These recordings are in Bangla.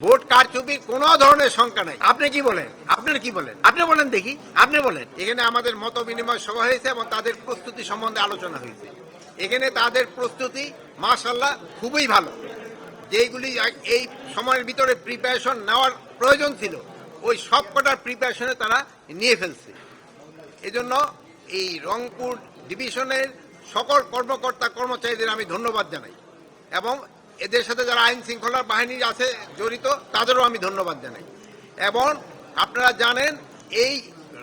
ভোট কারচুপির কোন ধরনের শঙ্কা নাই। আপনি কি বলেন? আপনার কি বলেন? আপনি বলেন দেখি, আপনি বলেন। এখানে আমাদের মত বিনিময় সভা হয়েছে এবং তাদের প্রস্তুতি সম্বন্ধে আলোচনা হয়েছে। এখানে তাদের প্রস্তুতি মাশাআল্লাহ খুবই ভালো। যেগুলি এই সময়ের ভিতরে প্রিপারেশন নেওয়ার প্রয়োজন ছিল ওই সব কটার প্রিপারেশনে তারা নিয়ে ফেলছে। এজন্য এই রংপুর ডিভিশনের সকল কর্মকর্তা কর্মচারীদের আমি ধন্যবাদ জানাই এবং এদের সাথে যারা আইন শৃঙ্খলা বাহিনী আছে জড়িত তাদেরও আমি ধন্যবাদ জানাই। এবং আপনারা জানেন এই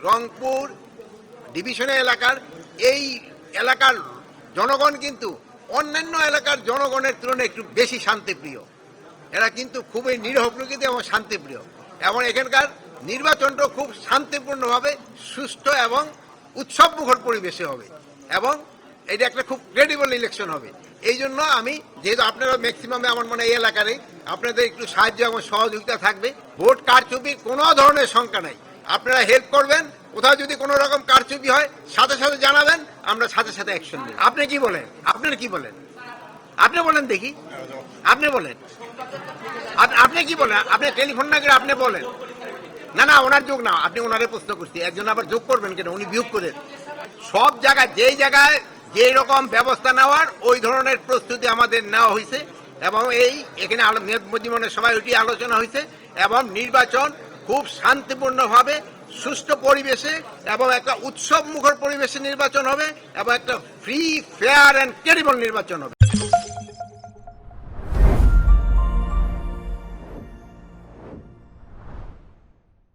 রংপুর ডিভিশনের এই এলাকার জনগণ কিন্তু অন্যান্য এলাকার জনগণের তুলনায় একটু বেশি শান্তিপ্রিয়। এরা কিন্তু খুবই নিরীহ প্রকৃতি এবং শান্তিপ্রিয় এবং এখানকার নির্বাচনটা খুব শান্তিপূর্ণভাবে সুষ্ঠু এবং উৎসবমুখর পরিবেশে হবে এবং এটা একটা খুব ক্রেডিবল ইলেকশন হবে। এই জন্য আমি যেহেতু আপনারা ম্যাক্সিমামে আমার মনে হয় এই এলাকারে আপনাদের একটু সাহায্য এবং সহযোগিতা থাকবে। ভোট কারচুপির কোনো ধরনের শঙ্কা নাই। আপনারা হেল্প করবেন। কোথাও যদি কোনো রকম কারচুপি হয় সাথে সাথে জানাবেন, আমরা সাথে সাথে অ্যাকশন নেব। আপনি কি বলেন? আপনার কি বলেন? আপনি বলেন দেখি, আপনি বলেন। আপনি কি বলেন? আপনি টেলিফোন না করে আপনি বলেন। না না, ওনার যোগ না, আপনি ওনারে প্রশ্ন করছি। একজন আবার যোগ করবেন কেন? উনি বিয়োগ করেন। সব জায়গায় যেই জায়গায় যে রকম ব্যবস্থা নেওয়ার ওই ধরনের প্রস্তুতি আমাদের নেওয়া হয়েছে এবং এখানে মধ্যমনের সবাই ওইটি আলোচনা হয়েছে এবং নির্বাচন খুব শান্তিপূর্ণভাবে সুষ্ঠু পরিবেশে এবং একটা উৎসব মুখর পরিবেশে নির্বাচন হবে এবং একটা ফ্রি ফেয়ার অ্যান্ড ক্রেডিবল নির্বাচন হবে।